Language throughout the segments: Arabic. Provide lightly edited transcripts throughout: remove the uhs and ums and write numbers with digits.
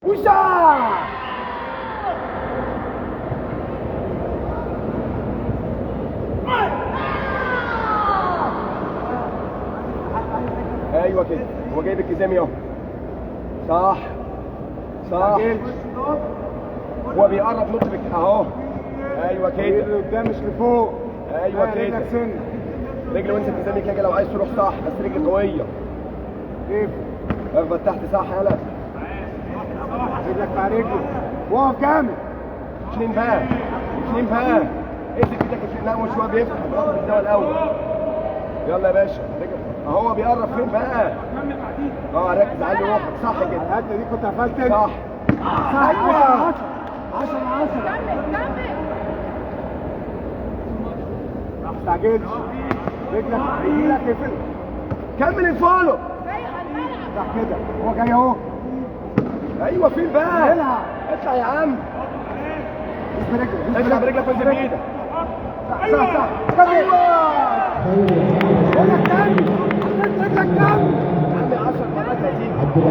وشا ايوه كده، هو جايب الكزامي اهو. صح صح، هو بيقرب نط اهو. ايوه كده، قدام مش لفوق. ايوه كده، رجل وانزل الكزامي كده لو عايز تروح صح، بس رجل قويه. كيف؟ اخبط تحت صح. يلا رجلك مع رجله، واقف جامد. اتنين بقى، اتنين بقى، امسك ايدك نقوم شويه، بيفتح الضغط الدواء الاول. يلا يا باشا، اهو بيقرب فين بقى؟ ركز على روحك. صح كده، الحته دي كنت قفلت. صح. ايوه 10 ما تستعجلش، رجلك رجلك اقفل. كمل الفولو. صح كده، هو جاي اهو. ايوه فين بقى؟ العب، اطلع يا عم. برجلك اطلع برجلك وانزل بايدك. صح صح. ايوه رجلك كمل، رجلك كمل. عندي 10 مرات هتيجي. صفر.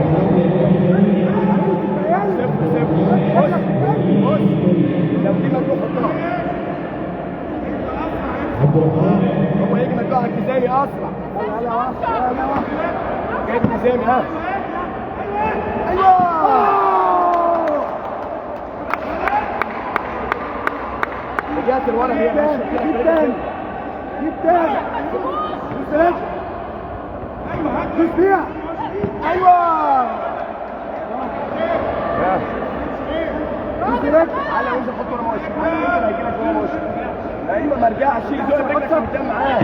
بص لو دي مجروح حطها. هو يجي مجروح على الكزامي اسرع. يلا جايب الكزامي. ايوه رجعت لورا. هي ماشيه جيب تاني، جيب تاني. دوس فيها. ايوه دوس رجلك. تعالى وانزل حط ورا موشي. يمكن هيجيلك ورا موشي. ايوه ما رجعش، زق رجلك قدام معاه.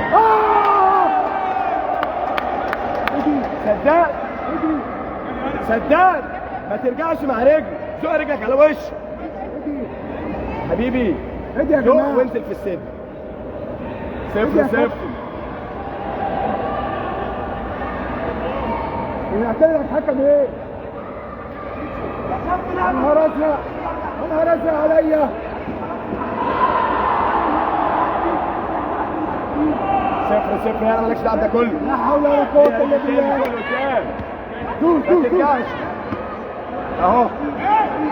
صدق ما ترجعش مع رجل، زق رجلك على وش حبيبي. ادي يا زق جماعه وانزل في السن. 0-0. يعتبر الحكم ايه؟ يا نهار ازرق، يا نهار ازرق عليا. 0-0. يلا مالكش دعوه ده كله. لا حول ولا قوه الا بالله. دوس ما دوس ترجعش دوس. اهو،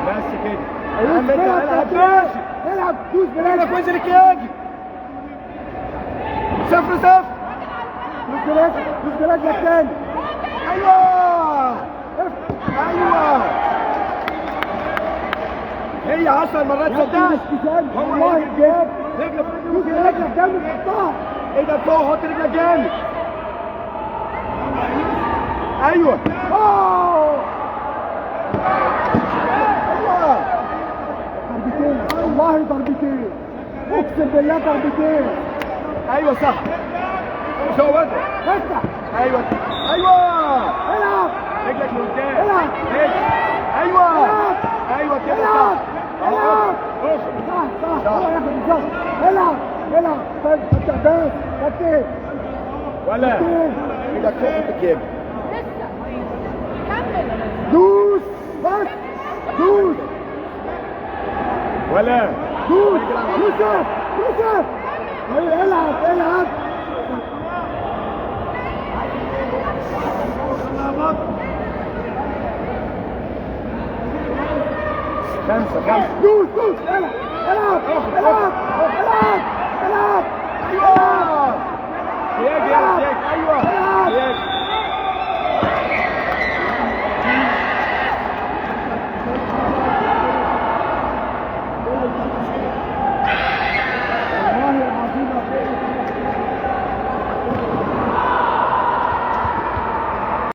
بس كده. يا عم انت العب ماشي. العب، دوس رجلك برجلك. وانزل الكياجي. 0-0. دوس برجلك تاني. ايوه ايوه، هي 10 مرات. صدقني والله جامد. رجلك دوس برجلك جامد، حطها. ايدك فوق، حط رجلك جامد. ايوه ايوه، ضربتين والله، ضربتين اقسم بالله، ضربتين. ايوه صح. مش هو ده. افتح. ايوه ايوه، العب رجلك لقدام. العب. ايوه العب. ايوه كده العب. صح. العب. صح هو ياخد بالظبط. العب طيب فتح بس فتح. ولا ايدك فوق الكيب. دوس بس، دوس ولا دوس يوسف. العب 5. دوس العب. ايوه يا ايوه